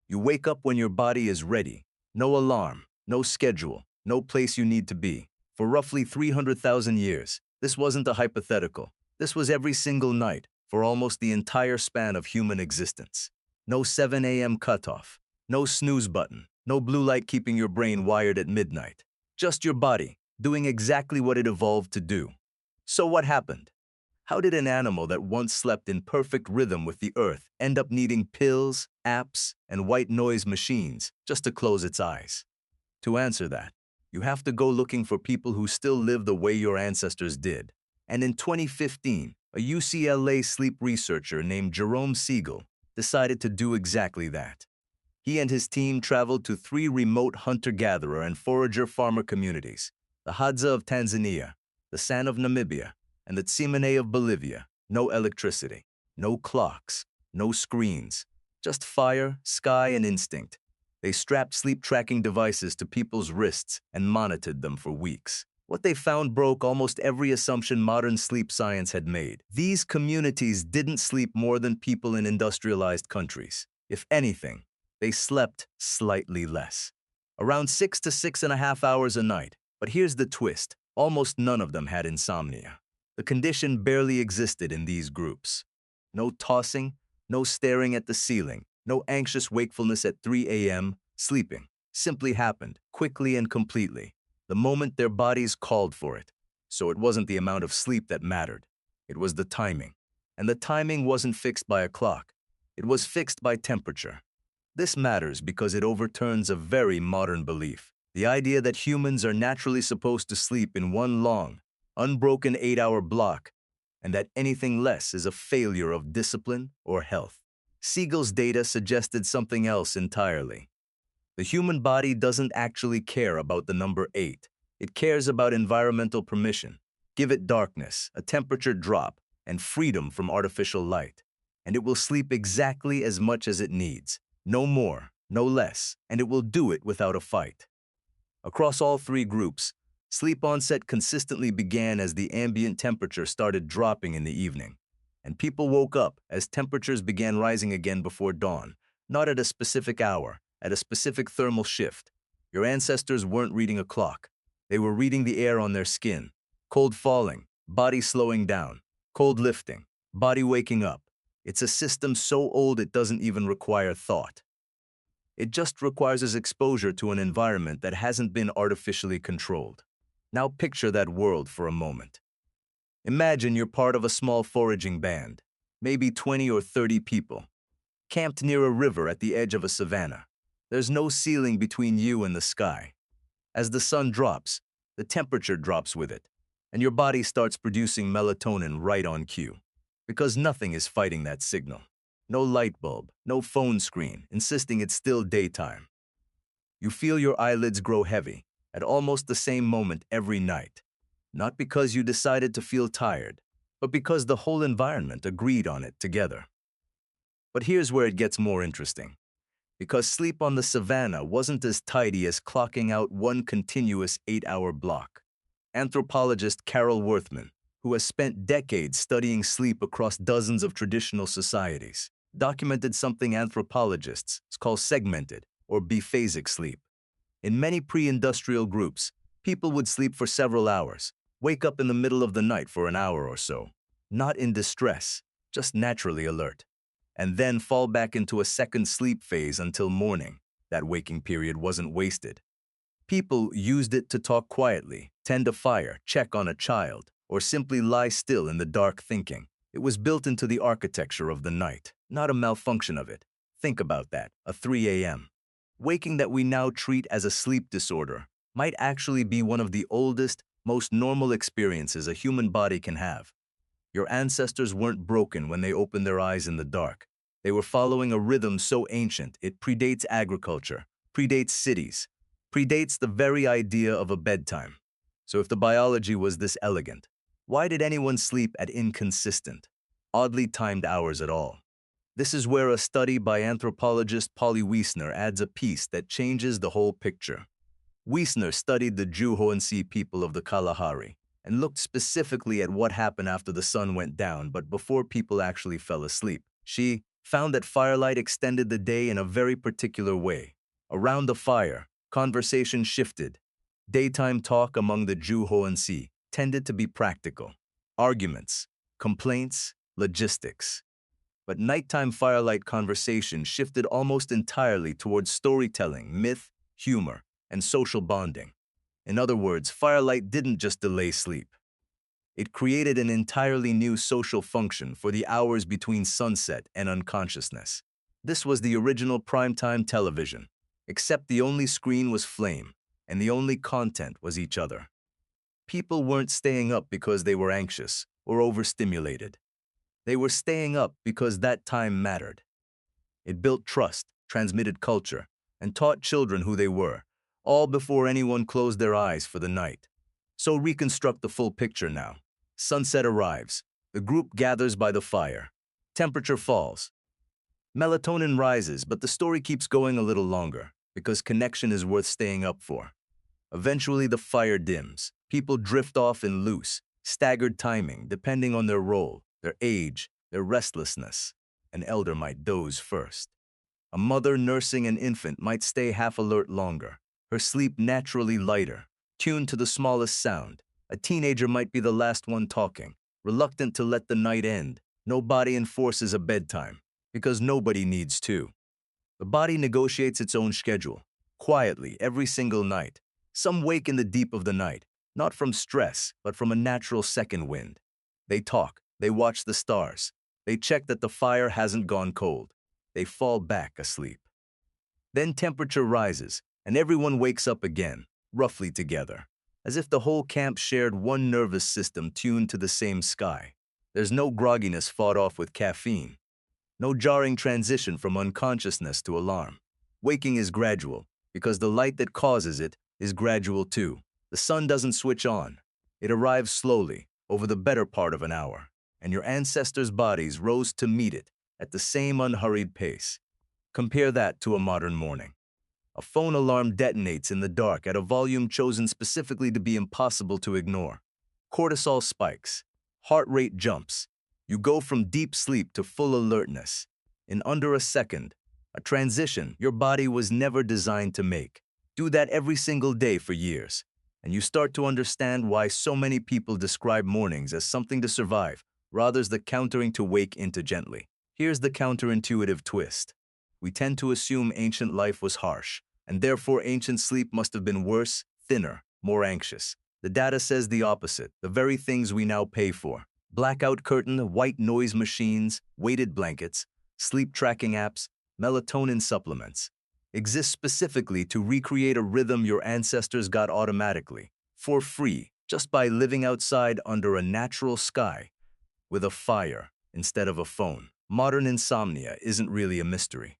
You wake up when your body is ready. No alarm, no schedule, no place you need to be. For roughly 300,000 years, this wasn't a hypothetical. This was every single night for almost the entire span of human existence. No 7 a.m. cutoff, no snooze button, no blue light keeping your brain wired at midnight. Just your body, doing exactly what it evolved to do. So what happened? How did an animal that once slept in perfect rhythm with the earth end up needing pills, apps, and white noise machines just to close its eyes? To answer that, you have to go looking for people who still live the way your ancestors did. And in 2015, a UCLA sleep researcher named Jerome Siegel decided to do exactly that. He and his team traveled to 3 remote hunter-gatherer and forager-farmer communities, the Hadza of Tanzania, the San of Namibia, and the Tsimane of Bolivia. No electricity, no clocks, no screens, just fire, sky, and instinct. They strapped sleep-tracking devices to people's wrists and monitored them for weeks. What they found broke almost every assumption modern sleep science had made. These communities didn't sleep more than people in industrialized countries. If anything, they slept slightly less. Around 6 to 6.5 hours a night. But here's the twist. Almost none of them had insomnia. The condition barely existed in these groups. No tossing, no staring at the ceiling, no anxious wakefulness at 3 a.m. Sleeping simply happened, quickly and completely, the moment their bodies called for it. So it wasn't the amount of sleep that mattered. It was the timing. And the timing wasn't fixed by a clock. It was fixed by temperature. This matters because it overturns a very modern belief. The idea that humans are naturally supposed to sleep in one long, unbroken 8-hour block, and that anything less is a failure of discipline or health. Siegel's data suggested something else entirely. The human body doesn't actually care about the number 8. It cares about environmental permission. Give it darkness, a temperature drop, and freedom from artificial light, and it will sleep exactly as much as it needs. No more, no less, and it will do it without a fight. Across all 3 groups, sleep onset consistently began as the ambient temperature started dropping in the evening, and people woke up as temperatures began rising again before dawn, not at a specific hour, at a specific thermal shift. Your ancestors weren't reading a clock. They were reading the air on their skin. Cold falling, body slowing down. Cold lifting, body waking up. It's a system so old it doesn't even require thought. It just requires exposure to an environment that hasn't been artificially controlled. Now picture that world for a moment. Imagine you're part of a small foraging band, maybe 20 or 30 people, camped near a river at the edge of a savanna. There's no ceiling between you and the sky. As the sun drops, the temperature drops with it, and your body starts producing melatonin right on cue, because nothing is fighting that signal. No light bulb, no phone screen, insisting it's still daytime. You feel your eyelids grow heavy at almost the same moment every night, not because you decided to feel tired, but because the whole environment agreed on it together. But here's where it gets more interesting. Because sleep on the savanna wasn't as tidy as clocking out one continuous 8-hour block. Anthropologist Carol Worthman, who has spent decades studying sleep across dozens of traditional societies, documented something anthropologists call segmented or biphasic sleep. In many pre-industrial groups, people would sleep for several hours, wake up in the middle of the night for an hour or so, not in distress, just naturally alert, and then fall back into a second sleep phase until morning. That waking period wasn't wasted. People used it to talk quietly, tend a fire, check on a child, or simply lie still in the dark thinking. It was built into the architecture of the night, not a malfunction of it. Think about that, a 3 a.m. waking that we now treat as a sleep disorder might actually be one of the oldest, most normal experiences a human body can have. Your ancestors weren't broken when they opened their eyes in the dark. They were following a rhythm so ancient it predates agriculture, predates cities, predates the very idea of a bedtime. So if the biology was this elegant, why did anyone sleep at inconsistent, oddly timed hours at all? This is where a study by anthropologist Polly Wiesner adds a piece that changes the whole picture. Wiesner studied the Juhoensi people of the Kalahari and looked specifically at what happened after the sun went down but before people actually fell asleep. She found that firelight extended the day in a very particular way. Around the fire, conversation shifted. Daytime talk among the Juhoansi tended to be practical. Arguments, complaints, logistics. But nighttime firelight conversation shifted almost entirely towards storytelling, myth, humor, and social bonding. In other words, firelight didn't just delay sleep. It created an entirely new social function for the hours between sunset and unconsciousness. This was the original primetime television, except the only screen was flame, and the only content was each other. People weren't staying up because they were anxious or overstimulated. They were staying up because that time mattered. It built trust, transmitted culture, and taught children who they were, all before anyone closed their eyes for the night. So reconstruct the full picture now. Sunset arrives. The group gathers by the fire. Temperature falls. Melatonin rises, but the story keeps going a little longer because connection is worth staying up for. Eventually, the fire dims. People drift off in loose, staggered timing depending on their role, their age, their restlessness. An elder might doze first. A mother nursing an infant might stay half alert longer, her sleep naturally lighter, tuned to the smallest sound. A teenager might be the last one talking, reluctant to let the night end. Nobody enforces a bedtime, because nobody needs to. The body negotiates its own schedule, quietly, every single night. Some wake in the deep of the night, not from stress, but from a natural second wind. They talk, they watch the stars, they check that the fire hasn't gone cold. They fall back asleep. Then temperature rises, and everyone wakes up again, roughly together, as if the whole camp shared one nervous system tuned to the same sky. There's no grogginess fought off with caffeine, no jarring transition from unconsciousness to alarm. Waking is gradual, because the light that causes it is gradual too. The sun doesn't switch on. It arrives slowly, over the better part of an hour, and your ancestors' bodies rose to meet it at the same unhurried pace. Compare that to a modern morning. A phone alarm detonates in the dark at a volume chosen specifically to be impossible to ignore. Cortisol spikes. Heart rate jumps. You go from deep sleep to full alertness. In under a second, a transition your body was never designed to make. Do that every single day for years, and you start to understand why so many people describe mornings as something to survive, rather than the countering to wake into gently. Here's the counterintuitive twist. We tend to assume ancient life was harsh, and therefore ancient sleep must have been worse, thinner, more anxious. The data says the opposite, the very things we now pay for. Blackout curtain, white noise machines, weighted blankets, sleep tracking apps, melatonin supplements exist specifically to recreate a rhythm your ancestors got automatically, for free, just by living outside under a natural sky with a fire instead of a phone. Modern insomnia isn't really a mystery.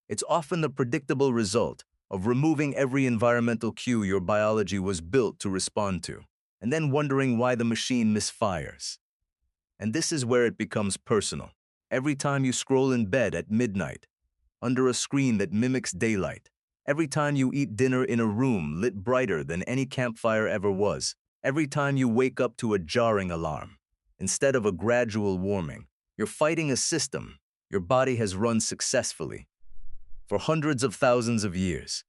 It's often the predictable result of removing every environmental cue your biology was built to respond to, and then wondering why the machine misfires. And this is where it becomes personal. Every time you scroll in bed at midnight, under a screen that mimics daylight, every time you eat dinner in a room lit brighter than any campfire ever was, every time you wake up to a jarring alarm, instead of a gradual warming, you're fighting a system your body has run successfully for hundreds of thousands of years.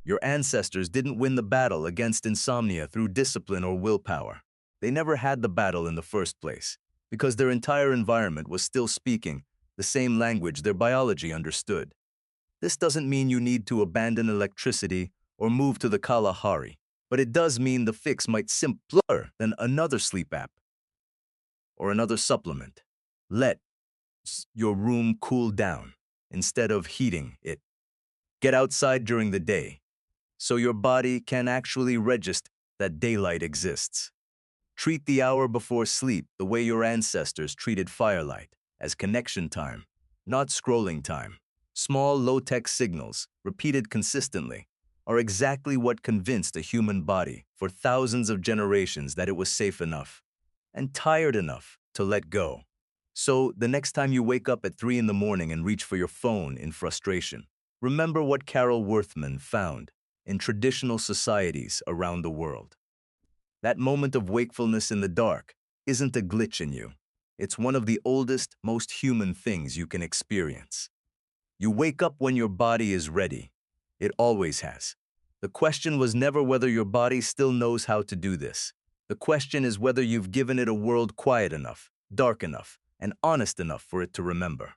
Your ancestors didn't win the battle against insomnia through discipline or willpower. They never had the battle in the first place, because their entire environment was still speaking the same language their biology understood. This doesn't mean you need to abandon electricity or move to the Kalahari, but it does mean the fix might simpler than another sleep app or another supplement. Let your room cool down instead of heating it. Get outside during the day, so your body can actually register that daylight exists. Treat the hour before sleep the way your ancestors treated firelight, as connection time, not scrolling time. Small, low-tech signals, repeated consistently, are exactly what convinced a human body for thousands of generations that it was safe enough and tired enough to let go. So, the next time you wake up at 3 in the morning and reach for your phone in frustration, remember what Carol Worthman found in traditional societies around the world. That moment of wakefulness in the dark isn't a glitch in you. It's one of the oldest, most human things you can experience. You wake up when your body is ready. It always has. The question was never whether your body still knows how to do this. The question is whether you've given it a world quiet enough, dark enough, and honest enough for it to remember.